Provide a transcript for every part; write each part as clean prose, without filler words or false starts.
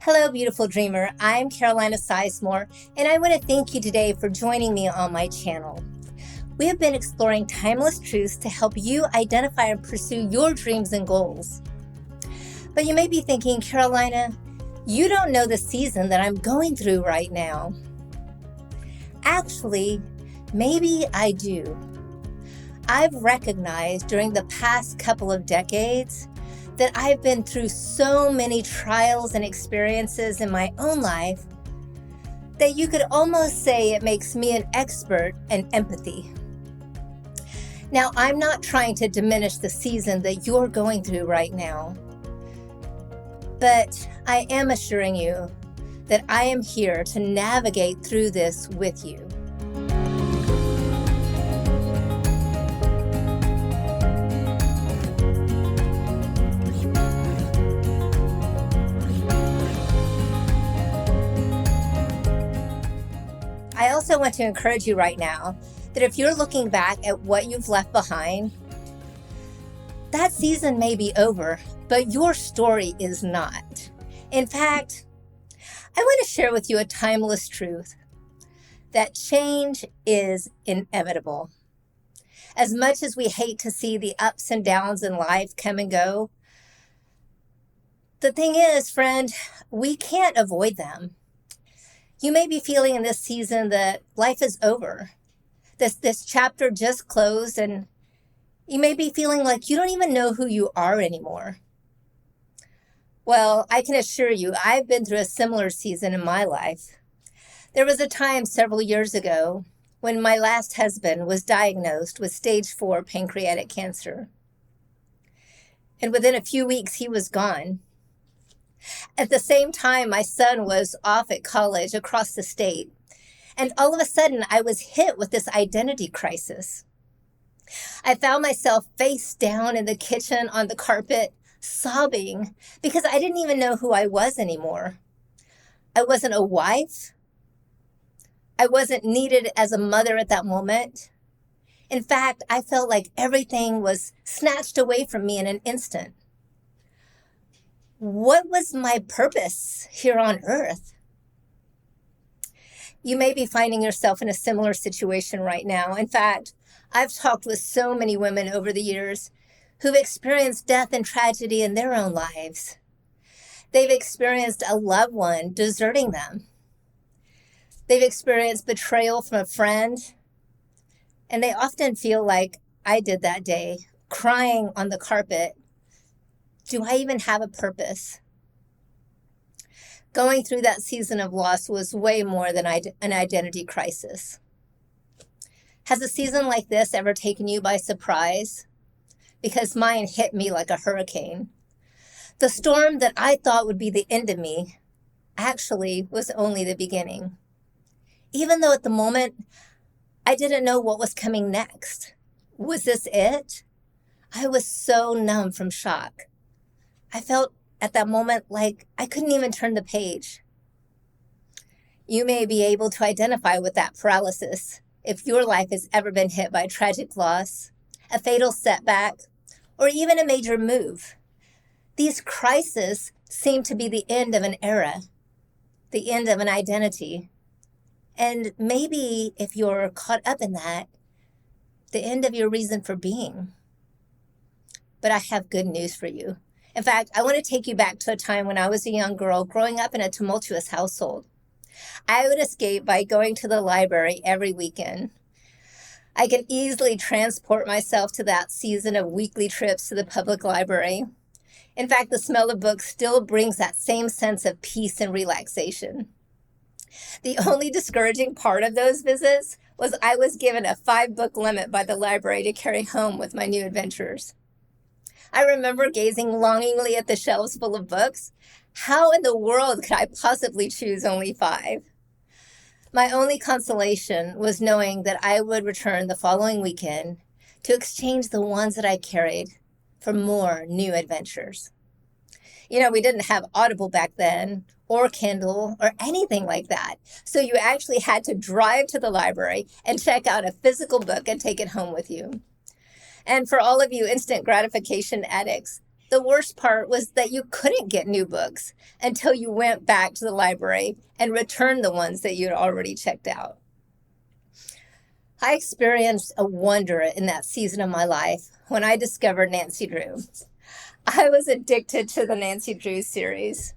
Hello, beautiful dreamer. I'm Carolina Sizemore, and I want to thank you today for joining me on my channel. We have been exploring timeless truths to help you identify and pursue your dreams and goals. But you may be thinking, Carolina, you don't know the season that I'm going through right now. Actually, maybe I do. I've recognized during the past couple of decades that I've been through so many trials and experiences in my own life that you could almost say it makes me an expert in empathy. Now, I'm not trying to diminish the season that you're going through right now, but I am assuring you that I am here to navigate through this with you. I also want to encourage you right now that if you're looking back at what you've left behind, that season may be over, but your story is not. In fact, I want to share with you a timeless truth that change is inevitable. As much as we hate to see the ups and downs in life come and go, the thing is, friend, we can't avoid them. You may be feeling in this season that life is over. This chapter just closed, and you may be feeling like you don't even know who you are anymore. Well, I can assure you, I've been through a similar season in my life. There was a time several years ago when my last husband was diagnosed with stage 4 pancreatic cancer. And within a few weeks, he was gone. At the same time, my son was off at college across the state. And all of a sudden, I was hit with this identity crisis. I found myself face down in the kitchen on the carpet, sobbing because I didn't even know who I was anymore. I wasn't a wife. I wasn't needed as a mother at that moment. In fact, I felt like everything was snatched away from me in an instant. What was my purpose here on earth? You may be finding yourself in a similar situation right now. In fact, I've talked with so many women over the years who've experienced death and tragedy in their own lives. They've experienced a loved one deserting them. They've experienced betrayal from a friend. And they often feel like I did that day, crying on the carpet. Do I even have a purpose? Going through that season of loss was way more than an identity crisis. Has a season like this ever taken you by surprise? Because mine hit me like a hurricane. The storm that I thought would be the end of me actually was only the beginning. Even though at the moment, I didn't know what was coming next. Was this it? I was so numb from shock. I felt at that moment like I couldn't even turn the page. You may be able to identify with that paralysis if your life has ever been hit by tragic loss, a fatal setback, or even a major move. These crises seem to be the end of an era, the end of an identity. And maybe if you're caught up in that, the end of your reason for being. But I have good news for you. In fact, I want to take you back to a time when I was a young girl growing up in a tumultuous household. I would escape by going to the library every weekend. I can easily transport myself to that season of weekly trips to the public library. In fact, the smell of books still brings that same sense of peace and relaxation. The only discouraging part of those visits was I was given a 5-book limit by the library to carry home with my new adventures. I remember gazing longingly at the shelves full of books. How in the world could I possibly choose only 5? My only consolation was knowing that I would return the following weekend to exchange the ones that I carried for more new adventures. You know, we didn't have Audible back then, or Kindle, or anything like that. So you actually had to drive to the library and check out a physical book and take it home with you. And for all of you instant gratification addicts, The worst part was that you couldn't get new books until you went back to the library and returned the ones that you'd already checked out. I experienced a wonder in that season of my life when I discovered Nancy Drew. I was addicted to the Nancy Drew series.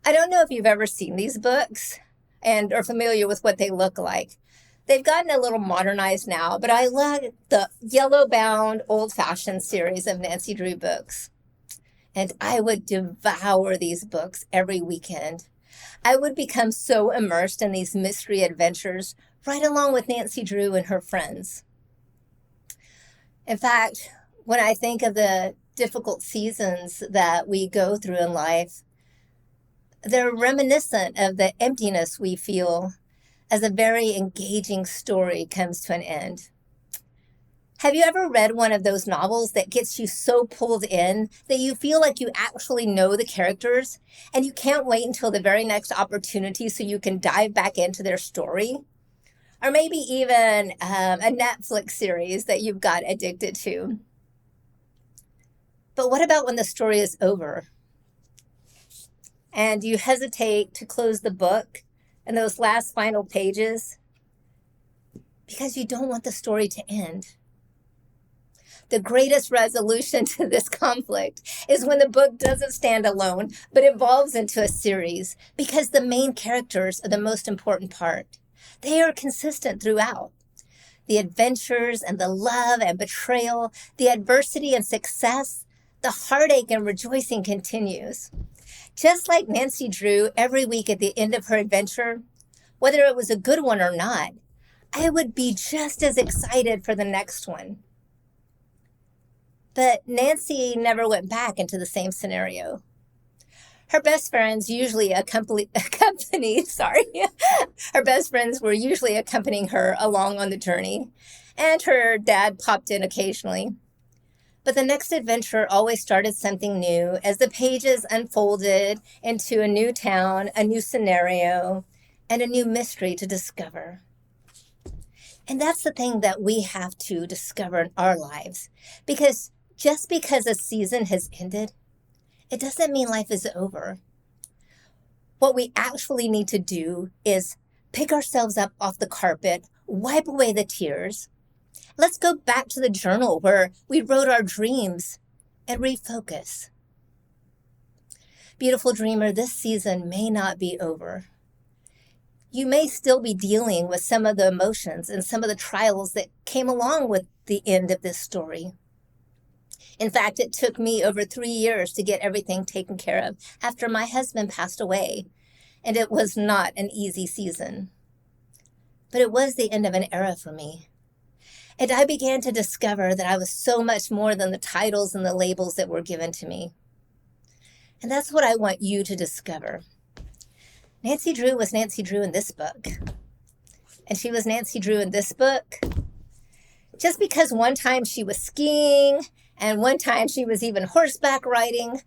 I don't know if you've ever seen these books and are familiar with what they look like. They've gotten a little modernized now, but I love the yellow-bound, old-fashioned series of Nancy Drew books. And I would devour these books every weekend. I would become so immersed in these mystery adventures right along with Nancy Drew and her friends. In fact, when I think of the difficult seasons that we go through in life, they're reminiscent of the emptiness we feel as a very engaging story comes to an end. Have you ever read one of those novels that gets you so pulled in that you feel like you actually know the characters and you can't wait until the very next opportunity so you can dive back into their story? Or maybe even a Netflix series that you've got addicted to. But what about when the story is over and you hesitate to close the book and those last final pages because you don't want the story to end? The greatest resolution to this conflict is when the book doesn't stand alone, but evolves into a series, because the main characters are the most important part. They are consistent throughout. The adventures and the love and betrayal, the adversity and success, the heartache and rejoicing continues. Just like Nancy Drew, every week at the end of her adventure, whether it was a good one or not, I would be just as excited for the next one. But Nancy never went back into the same scenario. Her best friends usually her best friends were usually accompanying her along on the journey, and her dad popped in occasionally. But the next adventure always started something new as the pages unfolded into a new town, a new scenario, and a new mystery to discover. And that's the thing that we have to discover in our lives, because just because a season has ended, it doesn't mean life is over. What we actually need to do is pick ourselves up off the carpet, wipe away the tears. Let's go back to the journal where we wrote our dreams and refocus. Beautiful dreamer, this season may not be over. You may still be dealing with some of the emotions and some of the trials that came along with the end of this story. In fact, it took me over 3 years to get everything taken care of after my husband passed away, and it was not an easy season. But it was the end of an era for me. And I began to discover that I was so much more than the titles and the labels that were given to me. And that's what I want you to discover. Nancy Drew was Nancy Drew in this book. And she was Nancy Drew in this book. Just because one time she was skiing, and one time she was even horseback riding,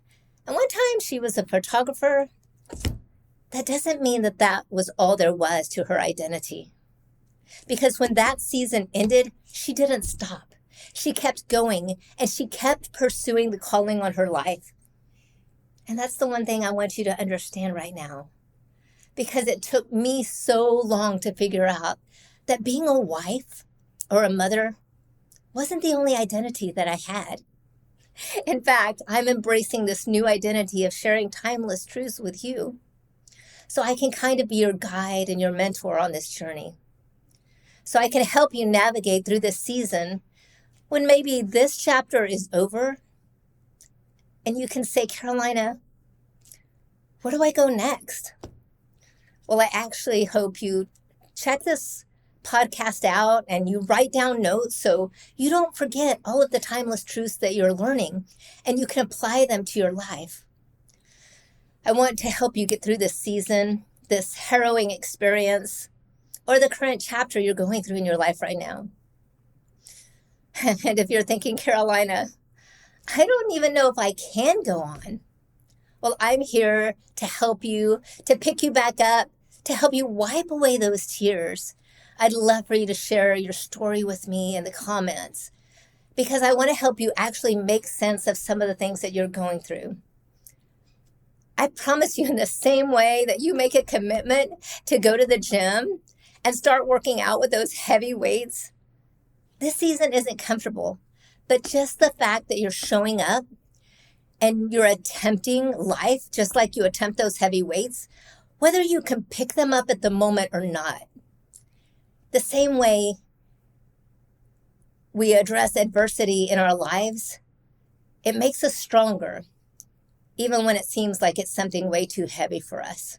and one time she was a photographer, that doesn't mean that that was all there was to her identity. Because when that season ended, she didn't stop. She kept going, and she kept pursuing the calling on her life. And that's the one thing I want you to understand right now. Because it took me so long to figure out that being a wife or a mother wasn't the only identity that I had. In fact, I'm embracing this new identity of sharing timeless truths with you, so I can kind of be your guide and your mentor on this journey. So I can help you navigate through this season when maybe this chapter is over and you can say, Carolina, where do I go next? Well, I actually hope you check this podcast out and you write down notes so you don't forget all of the timeless truths that you're learning and you can apply them to your life. I want to help you get through this season, this harrowing experience, or the current chapter you're going through in your life right now. And if you're thinking, Carolina, I don't even know if I can go on. Well, I'm here to help you, to pick you back up, to help you wipe away those tears. I'd love for you to share your story with me in the comments. because I want to help you actually make sense of some of the things that you're going through. I promise you, in the same way that you make a commitment to go to the gym and start working out with those heavy weights, this season isn't comfortable, but just the fact that you're showing up and you're attempting life just like you attempt those heavy weights, whether you can pick them up at the moment or not. The same way we address adversity in our lives, it makes us stronger, even when it seems like it's something way too heavy for us.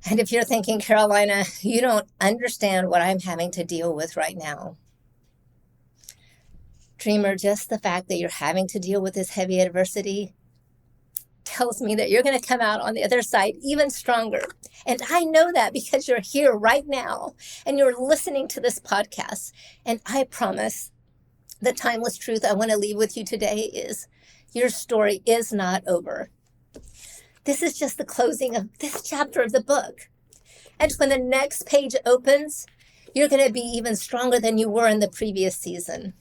And if you're thinking, Carolina, you don't understand what I'm having to deal with right now. Dreamer, just the fact that you're having to deal with this heavy adversity tells me that you're going to come out on the other side even stronger. And I know that because you're here right now and you're listening to this podcast. And I promise the timeless truth I want to leave with you today is your story is not over. This is just the closing of this chapter of the book. And when the next page opens, you're going to be even stronger than you were in the previous season.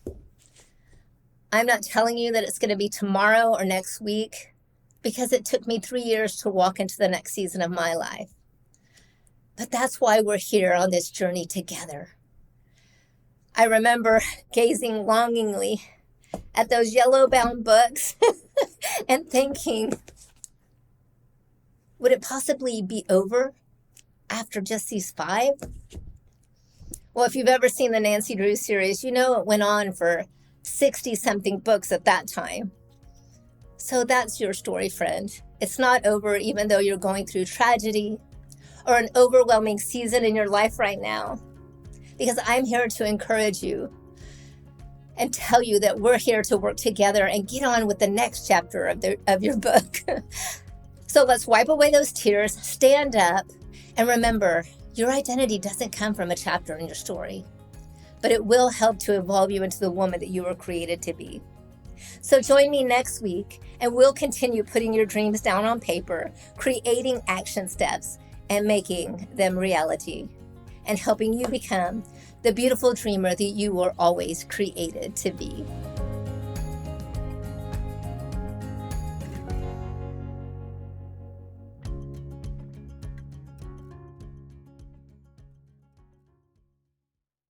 I'm not telling you that it's going to be tomorrow or next week, because it took me 3 years to walk into the next season of my life. But that's why we're here on this journey together. I remember gazing longingly at those yellow-bound books and thinking, would it possibly be over after just these 5? Well, if you've ever seen the Nancy Drew series, you know it went on for 60-something books at that time. So that's your story, friend. It's not over even though you're going through tragedy or an overwhelming season in your life right now, because I'm here to encourage you and tell you that we're here to work together and get on with the next chapter of your book. So let's wipe away those tears, stand up, and remember, your identity doesn't come from a chapter in your story, but it will help to evolve you into the woman that you were created to be. So join me next week, and we'll continue putting your dreams down on paper, creating action steps, and making them reality, and helping you become the beautiful dreamer that you were always created to be.